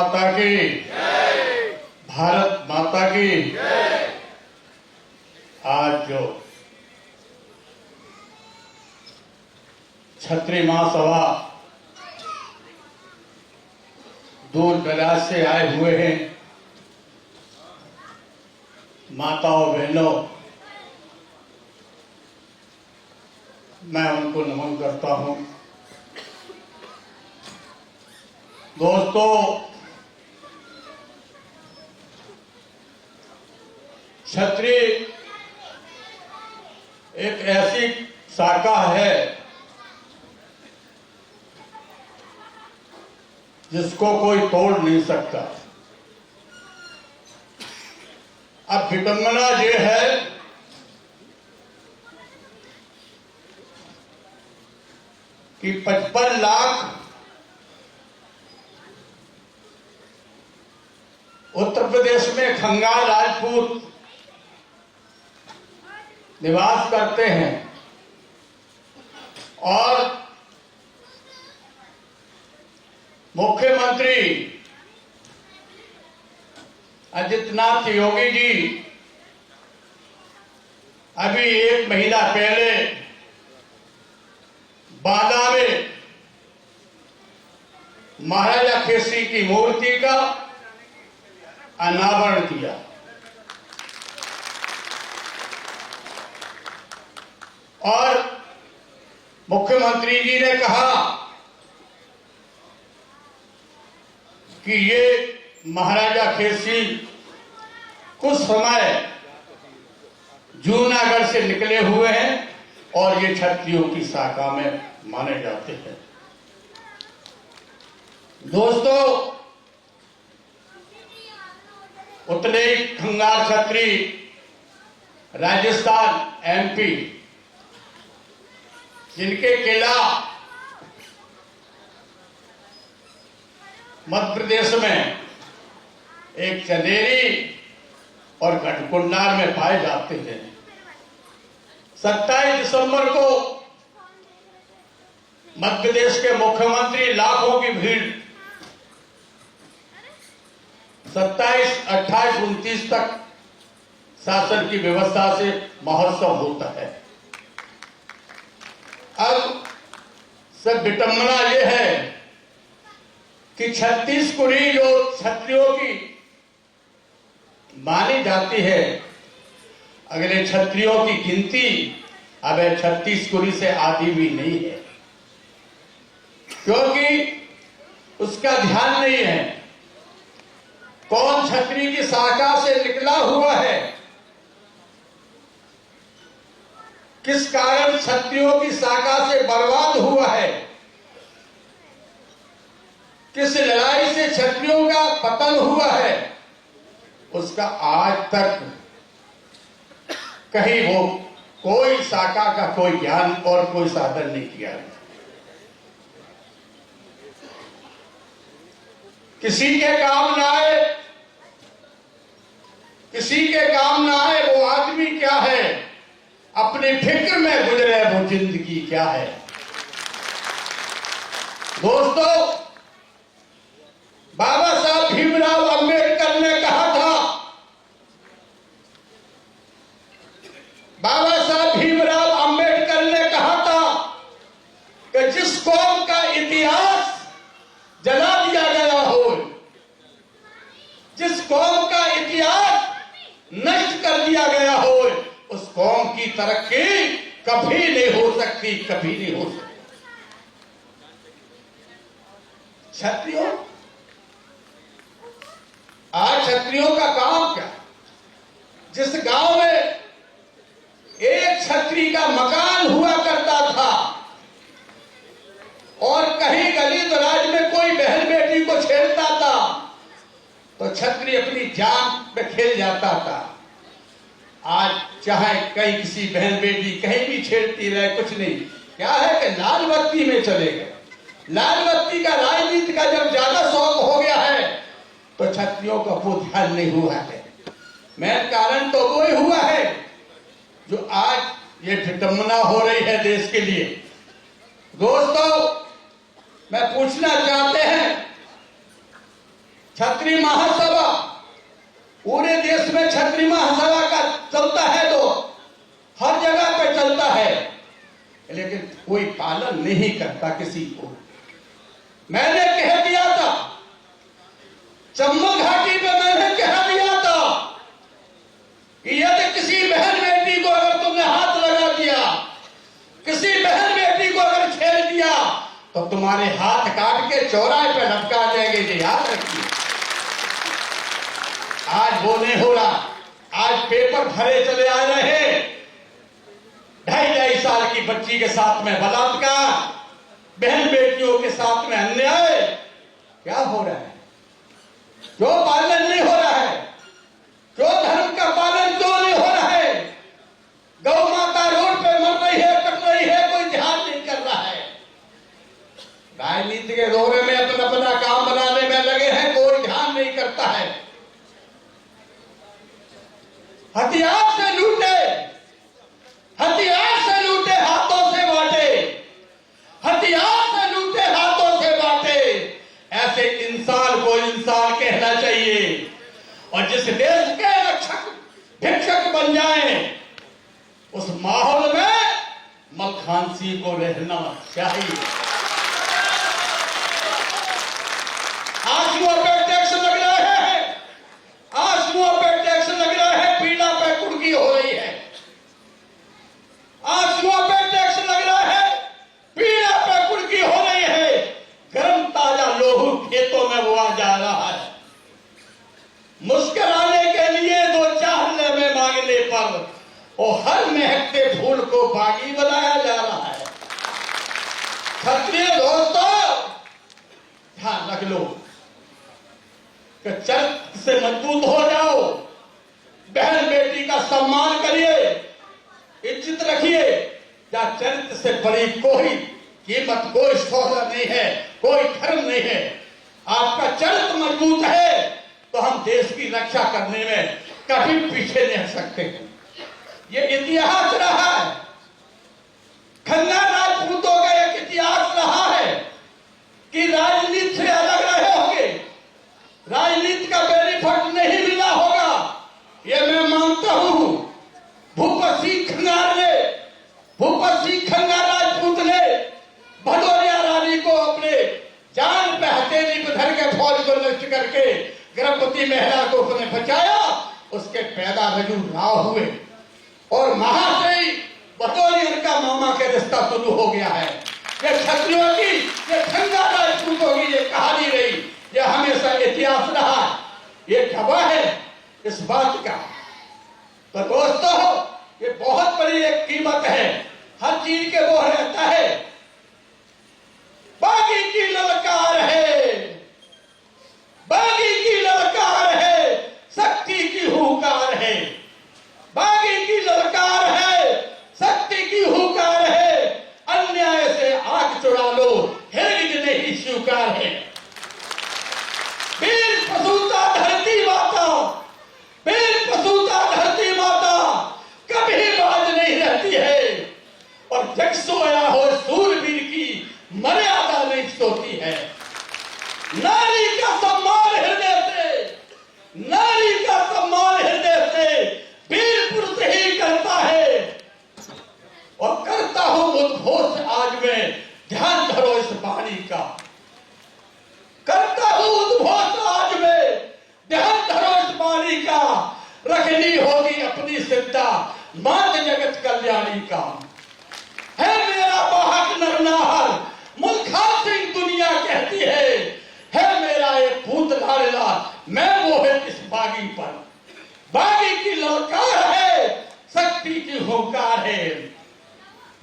माता की, भारत माता की। आज जो क्षत्रिय महासभा दूर दराज से आए हुए हैं माताओं बहनों, मैं उनको नमन करता हूं। दोस्तों, क्षत्रिय एक ऐसी शाखा है जिसको कोई तोड़ नहीं सकता। अब विडंबना ये है कि 55 लाख उत्तर प्रदेश में खंगाल राजपूत निवास करते हैं और मुख्यमंत्री आदित्यनाथ योगी जी अभी 1 महीना पहले बांदा में महाराजा केसरी की मूर्ति का अनावरण किया। और मुख्यमंत्री जी ने कहा कि ये महाराजा केसरी कुछ समय जूनागढ़ से निकले हुए हैं और ये क्षत्रियों की शाखा में माने जाते हैं। दोस्तों, उतने खंगाल क्षत्रिय राजस्थान एमपी जिनके किला मध्य प्रदेश में एक चंदेरी और गढ़कुंडार में पाए जाते हैं। 27 दिसंबर को मध्य प्रदेश के मुख्यमंत्री लाखों की भीड़ 27, 28, 29 तक शासन की व्यवस्था से महोत्सव होता है। अब सब विडंबना यह है कि छत्तीसगढ़ी जो क्षत्रियों की मानी जाती है, अगले क्षत्रियों की गिनती अब छत्तीसगढ़ी से आधी भी नहीं है, क्योंकि उसका ध्यान नहीं है कौन क्षत्रिय की शाखा से निकला हुआ है, किस कारण क्षत्रियों की शाखा से बर्बाद हुआ है, किस लड़ाई से क्षत्रियों का पतन हुआ है, उसका आज तक कहीं वो कोई शाखा का कोई ज्ञान और कोई साधन नहीं किया। किसी के काम ना आए, किसी के काम ना आए वो आदमी क्या है, अपने फिक्र में गुजरे वो जिंदगी क्या है। दोस्तों, बाबा साहब भीमराव अंबेडकर ने कहा था, बाबा साहब भीमराव अंबेडकर ने कहा था कि जिस कौम का इतिहास जला दिया गया हो, जिस कौम का इतिहास नष्ट कर दिया गया हो, उस कौम की तरक्की कभी नहीं हो सकती, कभी नहीं हो सकती। क्षत्रियों, आज क्षत्रियों का काम क्या? जिस गांव में एक क्षत्रिय का मकान हुआ करता था और कहीं गली दराज में कोई बहन बेटी को छेड़ता था तो क्षत्रिय अपनी जान पे खेल जाता था। आज चाहे कहीं किसी बहन बेटी कहीं भी छेड़ती रहे, कुछ नहीं, क्या है कि लाल बत्ती में चले गए। लाल बत्ती का राजनीति का जब ज्यादा शौक हो गया है तो क्षत्रियों का वो ध्यान नहीं हुआ है। मेन कारण तो वो ही हुआ है जो आज ये विडंबना हो रही है देश के लिए। दोस्तों, मैं पूछना चाहते हैं क्षत्रिय महासभा, पूरे देश में क्षत्रिय महासभा का चलता है तो हर जगह पे चलता है, लेकिन कोई पालन नहीं करता किसी को। मैंने कह दिया था, चंबल घाटी पे मैंने कह दिया था कि यदि किसी बहन बेटी को अगर तुमने हाथ लगा दिया, किसी बहन बेटी को अगर छेड़ दिया, तो तुम्हारे हाथ काट के चौराहे पे लटका देंगे, ये याद रखिए। आज वो नहीं हो रहा। आज पेपर भरे चले आ रहे हैं, 2.5 साल की बच्ची के साथ में बलात्कार, बहन बेटियों के साथ में अन्याय। क्या हो रहा है? जो पालन नहीं हो रहा है, जो धर्म का पालन क्यों नहीं हो रहा है? गौ माता रोड पे मर रही है, कट रही है, कोई ध्यान नहीं कर रहा है। राजनीति के दौरे में अपना अपना काम बनाने में लगे हैं, कोई ध्यान नहीं करता है। हथियार से लूटे, हथियार से लूटे, हाथों से बांटे, हथियार से लूटे, हाथों से बांटे। ऐसे इंसान को इंसान कहना चाहिए। और जिस देश के रक्षक भिक्षक बन जाए, उस माहौल में मलखानसी को रहना चाहिए। आंसुओं पे टैक्स लग रहा है, आंसुओं पे टैक्स लग रहा है, पीड़ा पे कुर्की हो रही है। आंसुओं पे टैक्स लग रहा है, पीड़ा पे कुर्की हो रही है। गर्म ताजा लोहू खेतों में बोआ जा रहा है। मुस्कुराने के लिए दो चाहने में मांगने पर और हर महकते फूल को बागी बनाया जा रहा है। क्षत्रिय दोस्तों, ध्यान रख लो कि चरित्र से मजबूत हो जाओ, बहन बेटी का सम्मान करिए, इज्जत रखिए। या चरित्र से बड़ी कोई कीमत, कोई सौदा नहीं है, कोई धर्म नहीं है। आपका चरित्र मजबूत है तो हम देश की रक्षा करने में कभी पीछे नहीं हट सकते। ये इतिहास रहा है, खन्ना राजपूतों का एक इतिहास रहा है कि राजनीति से अलग रहे होंगे, राजनीति का बेनिफिट नहीं मिला होगा, ये मैं मानता हूं। भूपत सिंह खंगार राजपूत ने भदौरिया रानी को अपने जान पे हथेली पे धर के फौज को नष्ट करके गर्भवती महिला को उसने बचाया। उसके पैदा रजू राव हुए और वहां से ही भदौरिया का मामा के रिश्ता शुरू हो गया है। ये क्षत्रियों की, ये खंगार राजपूतों की ये कहानी रही, ये हमेशा इतिहास रहा। ये गवाह है इस बात का। तो दोस्तों, ये बहुत बड़ी एक कीमत है, हर चीज के वो रहता है। बागी की ललकार है, बागी की ललकार है, शक्ति की हुंकार है। बागी की ललकार है, शक्ति की हुंकार है। अन्याय से आंख चुरा लो, हिरगिज नहीं स्वीकार है। वीर प्रसूता धरती माता, वीर प्रसूता धरती माता कभी बाज नहीं रहती है। और जग सोया हो सूरवीर की मर्यादा नहीं सोती है। नारी का सम्मान हृदय से, नारी का सम्मान हृदय से वीर पुरुष ही करता है। और करता हूं उद्घोष आज में, ध्यान धरो इस वाणी का। करता हूं उद्घोष आज में, ध्यान धरो इस वाणी का। रखनी होगी अपनी सिद्धा मात जगत कल्याणी का। है मेरा बाहक नरनाहर, मुल्खान सिंह दुनिया कहती है मेरा एक पूत लाडला, मैं मोहित इस बागी पर। बागी की ललकार है, शक्ति की हुंकार है।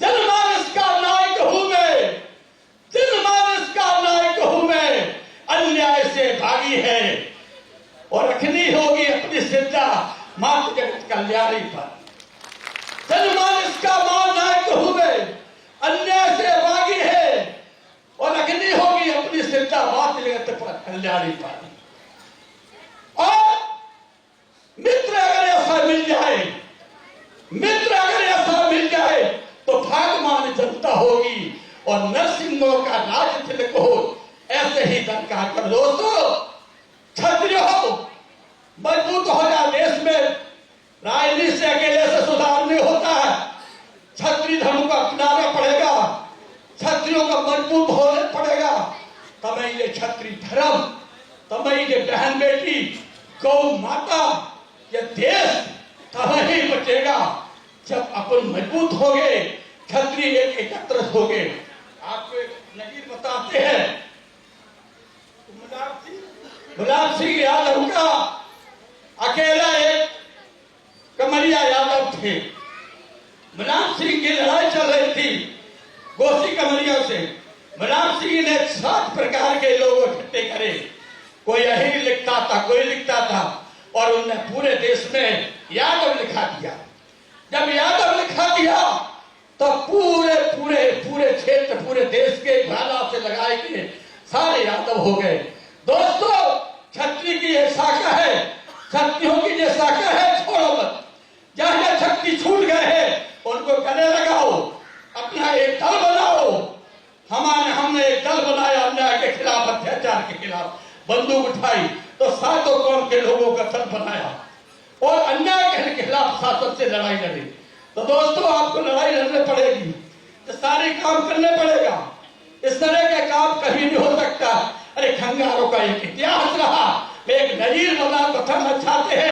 जनमानस का नायक हूं मैं, जनमानस का नायक हूं मैं। अन्याय से भागी है और रखनी होगी अपनी सिद्धा मात जगत कल्याणी पर। जनमानस का नायक हूं मैं, अन्याय से भागी है और रखनी होगी अपनी सिद्धा मात जगत कल्याणी पर। और मित्र अगर ऐसा मिल जाए, मित्र अगर ऐसा मिल जाए तो भागमान जनता होगी और नरसिंहों का राज तिलक हो। ऐसे ही दरकार कर दोस्तों, धर्म तमई जे बहन बेटी गौ माता या देश तब ही बचेगा जब अपन मजबूत हो गए, क्षत्रिय एक एकत्र हो गए। आपको एक नजीर बताते हैं, गुलाब सिंह यादव का अकेला एक कमरिया यादव थे। मुलायम सिंह की लड़ाई चल रही थी गोसी कमरियों से। मुलायम सिंह ने 7 प्रकार के लोग इकट्ठे करे, कोई यही लिखता था, कोई लिखता था, और उनने पूरे देश में यादव लिखा दिया। जब यादव लिखा दिया तो पूरे पूरे पूरे क्षेत्र, पूरे देश के भाला से लगाए के सारे यादव हो गए। दोस्तों, क्षत्रिय की ये शाखा है, क्षत्रियों की ये शाखा है, छोड़ो मत। जहां शक्ति छूट गए हैं उनको गले लगाओ, अपना एक दल बनाओ। हमने एक दल बनाया अन्याय के खिलाफ, अत्याचार के खिलाफ, बंदूक उठाई तो 7 कौम के लोगों का दल बनाया और अन्याय के खिलाफ शासन से लड़ाई लड़ी। तो दोस्तों, आपको लड़ाई लड़ने पड़ेगी, तो सारे काम करने पड़ेगा। इस तरह के काम कभी नहीं हो सकता। अरे खंगारों का एक इतिहास रहा, एक नजीर बना बताना चाहते हैं।